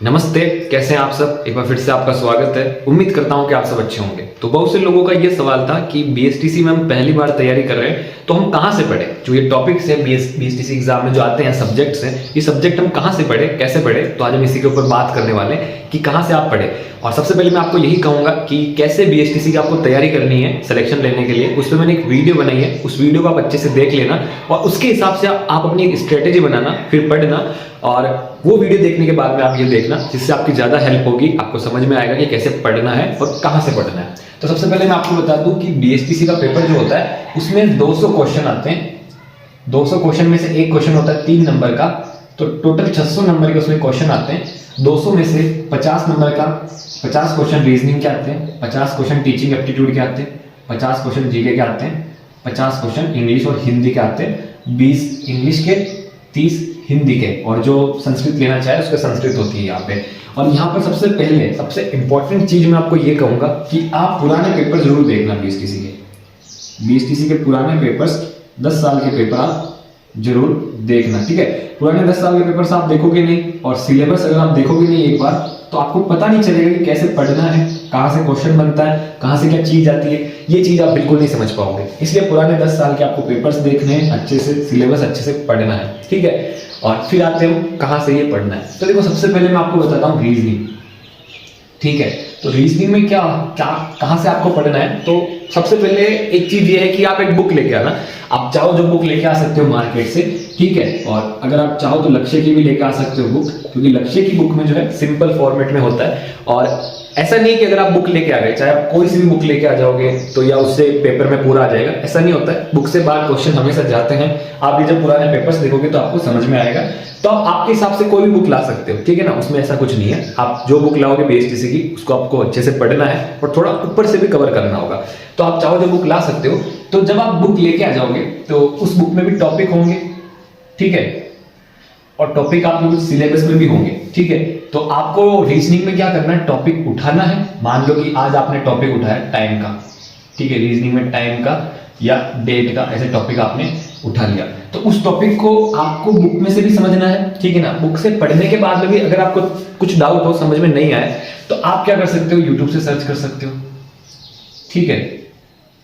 नमस्ते, कैसे हैं आप सब। एक बार फिर से आपका स्वागत है। उम्मीद करता हूं कि आप सब अच्छे होंगे। तो बहुत से लोगों का ये सवाल था कि बीएसटीसी में हम पहली बार तैयारी कर रहे हैं तो हम कहां से पढ़े। जो ये टॉपिक्स है बीएसटीसी एग्जाम में जो आते हैं सब्जेक्ट्स हैं, ये सब्जेक्ट हम कहां से पढ़े, कैसे पढ़े। तो आज हम इसी के ऊपर बात करने वाले हैं कि कहां से आप पढ़े। और सबसे पहले मैं आपको यही कहूंगा कि कैसे बीएसटीसी की आपको तैयारी करनी है सिलेक्शन लेने के लिए। उस पर मैंने एक वीडियो बनाई है, उस वीडियो को आप अच्छे से देख लेना और उसके हिसाब से आप अपनी एक स्ट्रेटेजी बनाना, फिर पढ़ना। और वो वीडियो देखने के बाद में आप ये देखना, जिससे आपकी ज्यादा हेल्प होगी, आपको समझ में आएगा कि कैसे पढ़ना है और कहां से पढ़ना है। तो सबसे पहले मैं आपको बता दूं कि बीएसटीसी का पेपर जो होता है उसमें 200 क्वेश्चन आते हैं। 200 क्वेश्चन में से एक क्वेश्चन होता है 3 नंबर का, तो टोटल 600 नंबर के उसमें क्वेश्चन आते हैं। 200 में से 50 नंबर का 50 क्वेश्चन रीजनिंग के आते हैं, 50 क्वेश्चन टीचिंग एप्टीट्यूड के आते हैं, 50 क्वेश्चन जीके के आते हैं, 50 क्वेश्चन इंग्लिश और हिंदी के आते हैं, 20 इंग्लिश के, 30 हिंदी के, और जो संस्कृत लेना चाहे उसका संस्कृत होती है यहाँ पे। और यहाँ पर सबसे पहले सबसे इंपॉर्टेंट चीज मैं आपको ये कहूंगा कि आप पुराने पेपर जरूर देखना। बीएसटीसी के पुराने पेपर्स, 10 साल के पेपर आप जरूर देखना, ठीक है। पुराने 10 साल के पेपर्स आप देखोगे नहीं और सिलेबस अगर आप देखोगे नहीं एक बार, तो आपको पता नहीं चलेगा कि कैसे पढ़ना है, कहाँ से क्वेश्चन बनता है, कहाँ से क्या चीज आती है। ये चीज आप बिल्कुल नहीं समझ पाओगे। इसलिए पुराने 10 साल के आपको पेपर्स देखने हैं, अच्छे से सिलेबस अच्छे से पढ़ना है, ठीक है। और फिर आते हो कहाँ से ये पढ़ना है। तो देखो, सबसे पहले मैं आपको बताता हूँ रीजनिंग, ठीक है। तो रीजनिंग में क्या क्या कहाँ से आपको पढ़ना है। तो सबसे पहले एक चीज ये है कि आप एक बुक लेके आना। आप चाहो जो बुक लेके आ सकते हो मार्केट से, ठीक है। और अगर आप चाहो तो लक्ष्य की भी लेके आ सकते हो बुक, क्योंकि लक्ष्य की बुक में जो है सिंपल फॉर्मेट में होता है। और ऐसा नहीं कि अगर आप बुक लेके आ गए, चाहे आप कोई सी भी बुक लेके आ जाओगे तो या उससे पेपर में पूरा आ जाएगा, ऐसा नहीं होता है। बुक से बाहर क्वेश्चन हमेशा जाते हैं। आप ये जब पुराने पेपर्स देखोगे तो आपको समझ में आएगा। तो आप आपके हिसाब से कोई भी बुक ला सकते हो, ठीक है ना। उसमें ऐसा कुछ नहीं है। आप जो बुक लाओगे बीएसटीसी की, उसको आपको अच्छे से पढ़ना है और थोड़ा ऊपर से भी कवर करना होगा। तो आप चाहो जो बुक ला सकते हो। तो जब आप बुक लेके आ जाओगे तो उस बुक में भी टॉपिक होंगे, ठीक है। और टॉपिक आप लोग सिलेबस में भी होंगे, ठीक है। तो आपको रीजनिंग में क्या करना है, टॉपिक उठाना है। मान लो कि आज आपने टॉपिक उठाया टाइम का, ठीक है। रीजनिंग में टाइम का या डेट का ऐसे टॉपिक आपने उठा लिया, तो उस टॉपिक को आपको बुक में से भी समझना है, ठीक है ना। बुक से पढ़ने के बाद में भी अगर आपको कुछ डाउट हो, समझ में नहीं आए, तो आप क्या कर सकते हो, यूट्यूब से सर्च कर सकते हो, ठीक है।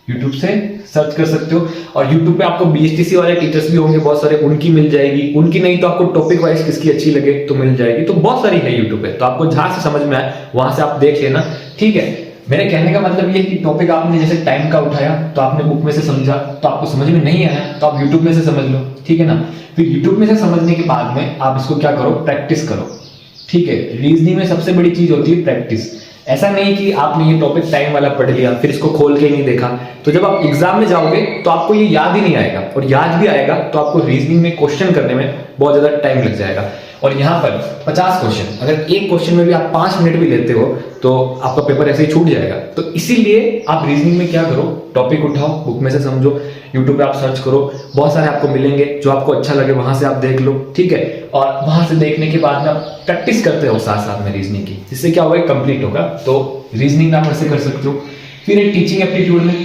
यूट्यूब से सर्च कर सकते हो। और यूट्यूब पे आपको बीएसटीसी वाले टीचर्स भी होंगे बहुत सारे, उनकी मिल जाएगी। उनकी नहीं तो आपको टॉपिक वाइज किसकी अच्छी लगे तो मिल जाएगी। तो बहुत सारी है यूट्यूब पे, तो आपको जहां से समझ में आए वहां से आप देख लेना, ठीक है। मेरे कहने का मतलब ये कि टॉपिक आपने जैसे टाइम का उठाया तो आपने बुक में से समझा, तो आपको समझ में नहीं आया तो आप यूट्यूब में से समझ लो, ठीक है ना। फिर यूट्यूब में से समझने के बाद में आप इसको क्या करो, प्रैक्टिस करो, ठीक है। रीजनिंग में सबसे बड़ी चीज होती है प्रैक्टिस। ऐसा नहीं कि आपने ये टॉपिक टाइम वाला पढ़ लिया फिर इसको खोल के ही नहीं देखा, तो जब आप एग्जाम में जाओगे तो आपको ये याद ही नहीं आएगा। और याद भी आएगा तो आपको रीजनिंग में क्वेश्चन करने में बहुत ज्यादा टाइम लग जाएगा। और यहाँ पर 50 क्वेश्चन, अगर एक क्वेश्चन में भी आप 5 मिनट भी लेते हो तो आपका पेपर ऐसे ही छूट जाएगा। तो इसीलिए आप रीजनिंग में क्या करो, टॉपिक उठाओ, बुक में से समझो, यूट्यूब पे आप सर्च करो, बहुत सारे आपको मिलेंगे। जो आपको अच्छा लगे वहां से आप देख लो, ठीक है। और वहां से देखने के बाद में आप प्रैक्टिस करते हो साथ साथ में रीजनिंग की, जिससे क्या होगा, कंप्लीट होगा। तो रीजनिंग आप ऐसे कर सकते हो। फिर एक टीचिंग एप्टीट्यूड में,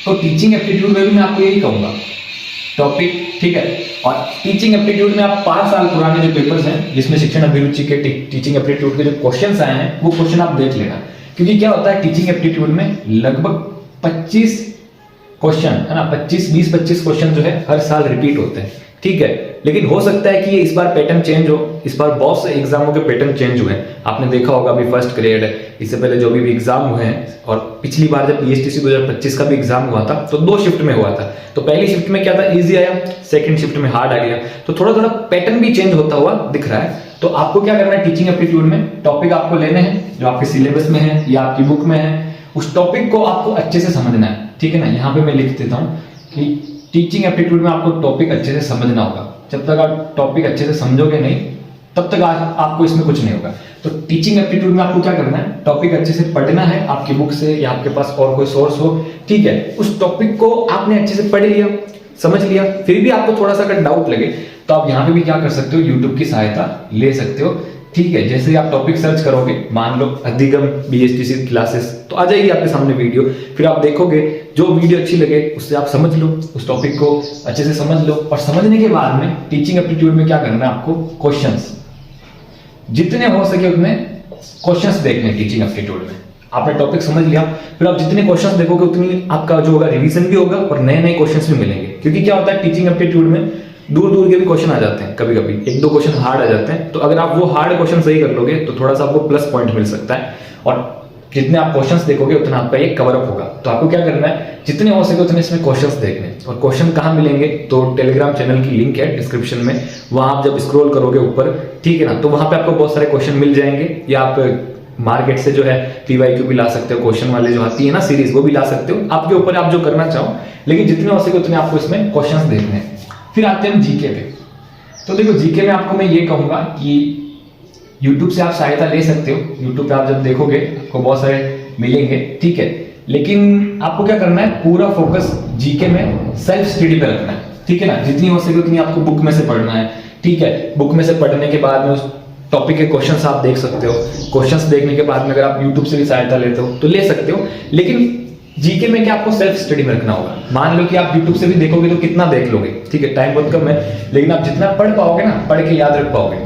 तो टीचिंग एप्टीट्यूड में भी मैं आपको यही कहूंगा, टॉपिक, ठीक है। और टीचिंग एप्टीट्यूड में आप 5 साल पुराने जो पेपर्स हैं जिसमें शिक्षण अभिरुचि के टीचिंग एप्टीट्यूड के जो क्वेश्चंस आए हैं वो क्वेश्चन आप देख लेना। क्योंकि क्या होता है, टीचिंग एप्टीट्यूड में लगभग 25 क्वेश्चन है ना, 20-25 क्वेश्चन जो है हर साल रिपीट होते हैं, ठीक है। लेकिन हो सकता है कि ये इस बार पैटर्न चेंज हो। इस बार बहुत से एग्जामों के पैटर्न चेंज हुए हैं। आपने देखा होगा अभी फर्स्ट ग्रेड, इससे पहले जो भी एग्जाम हुए हैं, और पिछली बार जब बीएसटीसी 2025 का भी एग्जाम हुआ था तो 2 शिफ्ट में हुआ था। तो पहली शिफ्ट में क्या था, इजी आया, सेकंड शिफ्ट में हार्ड आ गया। तो थोड़ा थोड़ा पैटर्न भी चेंज होता हुआ दिख रहा है। तो आपको क्या करना है, टीचिंग एप्टीट्यूड में टॉपिक आपको लेने हैं जो आपके सिलेबस में है या आपकी बुक में है। उस टॉपिक को आपको अच्छे से समझना है, ठीक है ना। यहाँ पे मैं लिख देता हूँ कि टीचिंग एप्टीट्यूड में आपको टॉपिक अच्छे से समझना होगा। जब तक आप टॉपिक अच्छे से समझोगे नहीं तब तक आपको इसमें कुछ नहीं होगा। तो टीचिंग एप्टीट्यूड में आपको क्या करना है, टॉपिक अच्छे से पढ़ना है, आपकी बुक से या आपके पास और कोई सोर्स हो, ठीक है। उस टॉपिक को आपने अच्छे से पढ़ लिया, समझ लिया, फिर भी आपको थोड़ा सा अगर डाउट लगे तो आप यहाँ पे भी क्या कर सकते हो, यूट्यूब की सहायता ले सकते हो, ठीक है। जैसे ही आप टॉपिक सर्च करोगे, मान लो अधिगम बीएसटीसी क्लासेस, तो आ जाएगी आपके सामने वीडियो। फिर आप देखोगे, जो वीडियो अच्छी लगे उससे आप समझ लो, उस टॉपिक को अच्छे से समझ लो। और समझने के बाद में टीचिंग एप्टीट्यूड में क्या करना है आपको, क्वेश्चंस, जितने हो सके उतने क्वेश्चंस देखने टीचिंग एप्टीट्यूड में। आपने टॉपिक समझ लिया, फिर आप जितने क्वेश्चंस देखोगे उतनी आपका जो होगा रिवीजन भी होगा और नए नए क्वेश्चंस भी मिलेंगे। क्योंकि क्या होता है टीचिंग एप्टीट्यूड में दूर दूर के भी क्वेश्चन आ जाते हैं, कभी कभी एक दो क्वेश्चन हार्ड आ जाते हैं, तो अगर आप वो हार्ड क्वेश्चन सही कर लोगे तो थोड़ा सा आपको प्लस पॉइंट मिल सकता है। और जितने आप क्वेश्चंस देखोगे उतना आपका ये कवर अप होगा। तो आपको क्या करना है, जितने हो सके उतने इसमें क्वेश्चंस देखने। और क्वेश्चन कहाँ मिलेंगे, तो टेलीग्राम चैनल की लिंक है डिस्क्रिप्शन में, वहां आप जब स्क्रॉल करोगे ऊपर, ठीक है ना, तो वहां पे आपको बहुत सारे क्वेश्चन मिल जाएंगे। या आप मार्केट से जो है पीवाईक्यू भी ला सकते हो, क्वेश्चन वाले जो आती है ना सीरीज, वो भी ला सकते हो, आपके ऊपर आप जो करना चाहो, लेकिन जितने हो सके उतने आपको इसमें क्वेश्चंस देखने हैं। फिर आते हैं हम जीके पे। तो देखो जीके में आपको मैं ये कहूंगा कि यूट्यूब से आप सहायता ले सकते हो। यूट्यूब पे आप जब देखोगे आपको बहुत सारे मिलेंगे, ठीक है, लेकिन आपको क्या करना है, पूरा फोकस जीके में सेल्फ स्टडी पे रखना है, ठीक है ना। जितनी हो सके उतनी आपको बुक में से पढ़ना है, ठीक है। बुक में से पढ़ने के बाद में उस टॉपिक के क्वेश्चंस आप देख सकते हो। क्वेश्चंस देखने के बाद में अगर आप यूट्यूब से भी सहायता लेते हो तो ले सकते हो, लेकिन जीके में क्या आपको सेल्फ स्टडी में रखना होगा। मान लो कि आप यूट्यूब से भी देखोगे तो कितना देख लोगे, ठीक है, टाइम बहुत कम है, लेकिन आप जितना पढ़ पाओगे ना, पढ़ के याद रख पाओगे,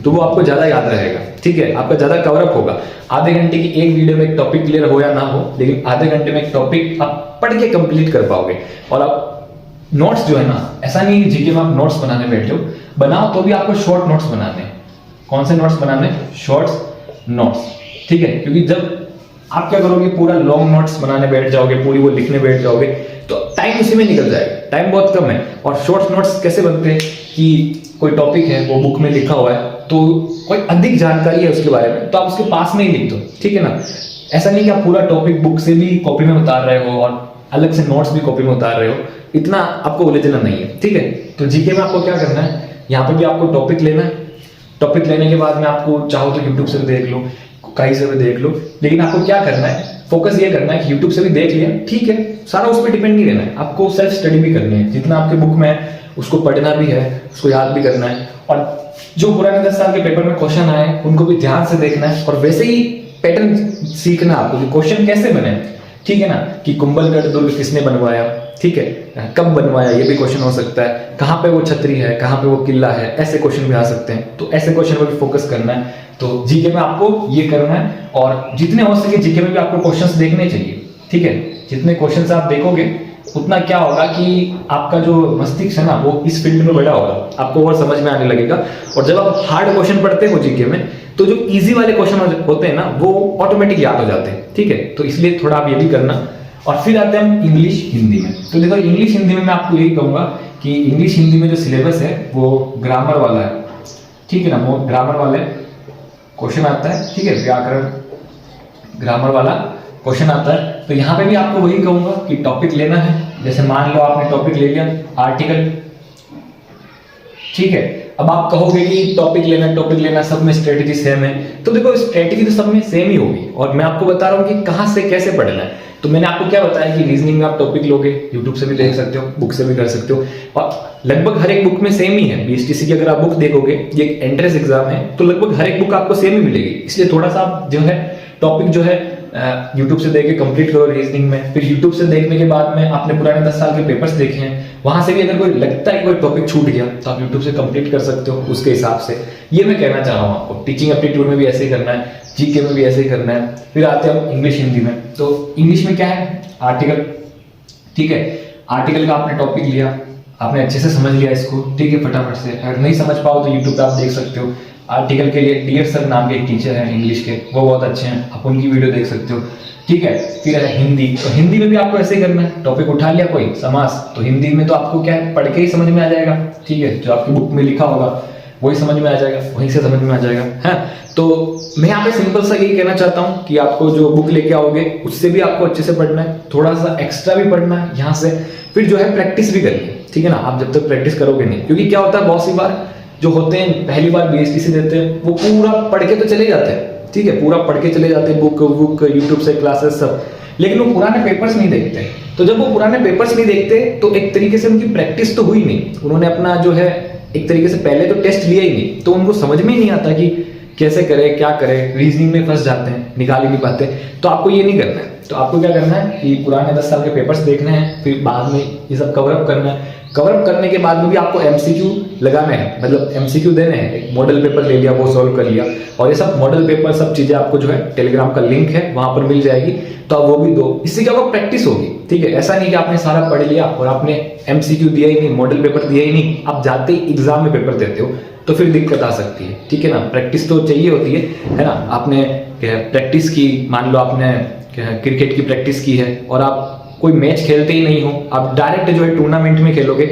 तो वो आपको ज्यादा याद रहेगा, ठीक है, आपका ज्यादा कवरअप होगा। आधे घंटे की एक वीडियो में एक टॉपिक क्लियर हो या ना हो, लेकिन आधे घंटे में एक टॉपिक आप पढ़ के कंप्लीट कर पाओगे। और आप नोट्स जो है ना, ऐसा नहीं कि जीके में आप नोट्स बनाने बैठे हो, बनाओ तो भी आपको शॉर्ट नोट्स बनाने हैं। कौन से नोट्स बनाने, शॉर्ट्स नोट्स, ठीक है। क्योंकि जब आप क्या करोगे, पूरा लॉन्ग नोट्स बनाने बैठ जाओगे, पूरी वो लिखने बैठ जाओगे, तो टाइम उसी में निकल जाएगा, टाइम बहुत कम है। और शॉर्ट नोट्स कैसे बनते हैं कि कोई टॉपिक है वो बुक में लिखा हुआ है, तो कोई अधिक जानकारी है उसके बारे में, तो आप उसके पास में ही लिख दो, ठीक है ना। ऐसा नहीं कि आप पूरा टॉपिक बुक से भी कॉपी में उतार रहे हो और अलग से नोट्स भी कॉपी में उतार रहे हो, इतना आपको उलझना नहीं है, ठीक है। तो जीके में आपको क्या करना है, यहाँ पे भी आपको टॉपिक लेना है। टॉपिक लेने के बाद में आपको चाहो तो यूट्यूब से भी देख लो, कहीं से भी देख लो, लेकिन आपको क्या करना है, फोकस ये करना है कि यूट्यूब से भी देख लिया, ठीक है, सारा उस पर डिपेंड नहीं रहना है, आपको सेल्फ स्टडी भी करनी है। जितना आपके बुक में है उसको पढ़ना भी है, उसको याद भी करना है, और जो पुराने 10 साल के पेपर में क्वेश्चन आए उनको भी ध्यान से देखना है, और वैसे ही पैटर्न सीखना आपको कि क्वेश्चन कैसे बने, ठीक है ना, कि कुंभलगढ़ दुर्ग किसने बनवाया, ठीक है, कब बनवाया, ये भी क्वेश्चन हो सकता है, कहाँ पे वो छतरी है, कहाँ पे वो किला है, ऐसे क्वेश्चन भी आ सकते हैं। तो ऐसे क्वेश्चन पर भी फोकस करना है। तो जीके में आपको ये करना है, और जितने हो सके जीके में भी आपको क्वेश्चंस देखने चाहिए, ठीक है। जितने क्वेश्चंस आप देखोगे उतना क्या होगा कि आपका जो मस्तिष्क है ना, वो इस फील्ड में बड़ा होगा, आपको और समझ में आने लगेगा। और जब आप हार्ड क्वेश्चन पढ़ते हो जीके में, तो जो इजी वाले क्वेश्चन होते हैं ना, वो ऑटोमेटिक याद हो जाते हैं, ठीक है। तो इसलिए थोड़ा आप ये भी करना। और फिर आते हैं हम इंग्लिश हिंदी में। तो देखो इंग्लिश हिंदी में मैं आपको यही कहूंगा कि इंग्लिश हिंदी में जो सिलेबस है वो ग्रामर वाला है, ठीक है ना, वो ग्रामर वाले क्वेश्चन आता है, ठीक है, व्याकरण ग्रामर वाला क्वेश्चन आता है। तो यहाँ पे भी आपको वही कहूंगा कि टॉपिक लेना है। जैसे मान लो आपने टॉपिक ले लिया आर्टिकल, ठीक है, अब आप कहोगे कि टॉपिक लेना सब में स्ट्रेटेजी सेम है, तो देखो स्ट्रेटेजी तो सब में सेम ही होगी, और मैं आपको बता रहा हूँ कि कहाँ से कैसे पढ़ना है। तो मैंने आपको क्या बताया कि रीजनिंग में आप टॉपिक लोगे, यूट्यूब से भी देख सकते हो, बुक से भी कर सकते हो, और लगभग हर एक बुक में सेम ही है। बीएसटीसी की अगर आप बुक देखोगे, ये एक एंट्रेंस एग्जाम है, तो लगभग हर एक बुक आपको सेम ही मिलेगी। इसलिए थोड़ा सा आप जो है टॉपिक जो है यूट्यूब से देख के कंप्लीट करो रीजनिंग में। फिर यूट्यूब से देखने के बाद में आपने पुराने 10 साल के पेपर्स देखे हैं, वहां से भी अगर कोई लगता है कोई टॉपिक छूट गया तो आप यूट्यूब से कंप्लीट कर सकते हो उसके हिसाब से। ये मैं कहना चाह रहा हूँ आपको। टीचिंग एप्टीट्यूड में भी ऐसे ही करना है, जीके में भी ऐसे ही करना है। फिर आते हैं हम इंग्लिश हिंदी में। तो इंग्लिश में क्या है, आर्टिकल, ठीक है, आर्टिकल का आपने टॉपिक लिया, आपने अच्छे से समझ लिया इसको, ठीक है, फटाफट से। अगर नहीं समझ पाओ तो यूट्यूब पे आप देख सकते हो। आर्टिकल के लिए डियर सर नाम के एक टीचर है इंग्लिश के, वो बहुत अच्छे हैं, आप उनकी वीडियो देख सकते हो, ठीक है। फिर है हिंदी, तो हिंदी में भी आपको ऐसे ही करना है। टॉपिक उठा लिया कोई समास, तो हिंदी में तो आपको क्या है, पढ़ के ही समझ में आ जाएगा, ठीक है, जो आपकी बुक में लिखा होगा वही समझ में आ जाएगा, वहीं से समझ में आ जाएगा, है। तो मैं यहाँ पे सिंपल सा यही कहना चाहता हूँ कि आपको जो बुक लेके आओगे उससे भी आपको अच्छे से पढ़ना है, थोड़ा सा एक्स्ट्रा भी पढ़ना है यहाँ से। फिर जो है प्रैक्टिस भी करनी है, ठीक है ना। आप जब तक प्रैक्टिस करोगे नहीं, क्योंकि क्या होता है बहुत सी बार जो होते हैं पहली बार बीएसटीसी देते हैं वो पूरा पढ़ के तो चले जाते हैं, ठीक है, पूरा पढ़ के चले जाते हैं, बुक यूट्यूब से क्लासेस सब, लेकिन वो पुराने पेपर्स नहीं देखते। तो जब वो पुराने पेपर्स नहीं देखते तो एक तरीके से उनकी प्रैक्टिस तो हुई नहीं, उन्होंने अपना जो है एक तरीके से पहले तो टेस्ट लिया ही नहीं, तो उनको समझ में ही नहीं आता कि कैसे करे, क्या करे, रीजनिंग में फंस जाते हैं, निकाल ही नहीं पाते। तो आपको ये नहीं करना है। तो आपको क्या करना है कि पुराने 10 साल के पेपर्स देखने हैं, फिर बाद में ये सब कवर अप करना है, कवर अप करने के बाद में भी आपको एमसीक्यू लगाने हैं, मतलब एमसीक्यू देने हैं। एक मॉडल पेपर ले लिया, वो सॉल्व कर लिया, और ये सब मॉडल पेपर सब चीजें आपको जो है टेलीग्राम का लिंक है वहां पर मिल जाएगी, तो आप वो भी दो। इससे क्या होगा, प्रैक्टिस होगी। ठीक है, ऐसा नहीं कि आपने सारा पढ़ लिया और आपने एमसीक्यू दिया ही नहीं, मॉडल पेपर दिया ही नहीं, आप जाते ही एग्जाम में पेपर देते हो तो फिर दिक्कत आ सकती है। ठीक है ना, प्रैक्टिस तो चाहिए होती है ना। आपने प्रैक्टिस की, मान लो आपने क्रिकेट की प्रैक्टिस की है और आप कोई मैच खेलते ही नहीं हो, आप डायरेक्ट जो है टूर्नामेंट में खेलोगे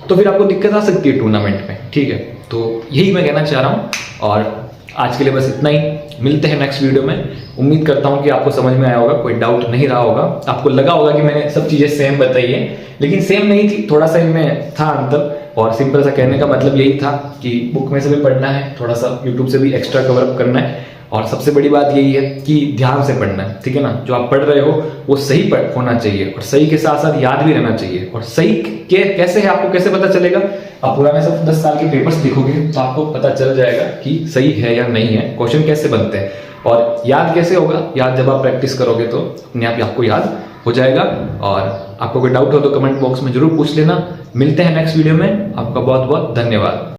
तो फिर आपको दिक्कत आ सकती है टूर्नामेंट में। ठीक है, तो यही मैं कहना चाह रहा हूँ और आज के लिए बस इतना ही। मिलते हैं नेक्स्ट वीडियो में। उम्मीद करता हूँ कि आपको समझ में आया होगा, कोई डाउट नहीं रहा होगा, आपको लगा होगा कि मैंने सब चीजें सेम बताई है, लेकिन सेम नहीं थी, थोड़ा सा इनमें था अंतर। और सिंपल सा कहने का मतलब यही था कि बुक में से भी पढ़ना है, थोड़ा सा यूट्यूब से भी एक्स्ट्रा कवर अप करना है, और सबसे बड़ी बात यही है कि ध्यान से पढ़ना है। ठीक है ना, जो आप पढ़ रहे हो वो सही होना चाहिए और सही के साथ साथ याद भी रहना चाहिए। और सही कैसे है, आपको कैसे पता चलेगा, आप पुराने सब 10 साल के पेपर्स देखोगे तो आपको पता चल जाएगा कि सही है या नहीं है, क्वेश्चन कैसे बनते हैं। और याद कैसे होगा, याद जब आप प्रैक्टिस करोगे तो अपने आप आपको याद हो जाएगा। और आपको कोई डाउट हो तो कमेंट बॉक्स में जरूर पूछ लेना। मिलते हैं नेक्स्ट वीडियो में, आपका बहुत बहुत धन्यवाद।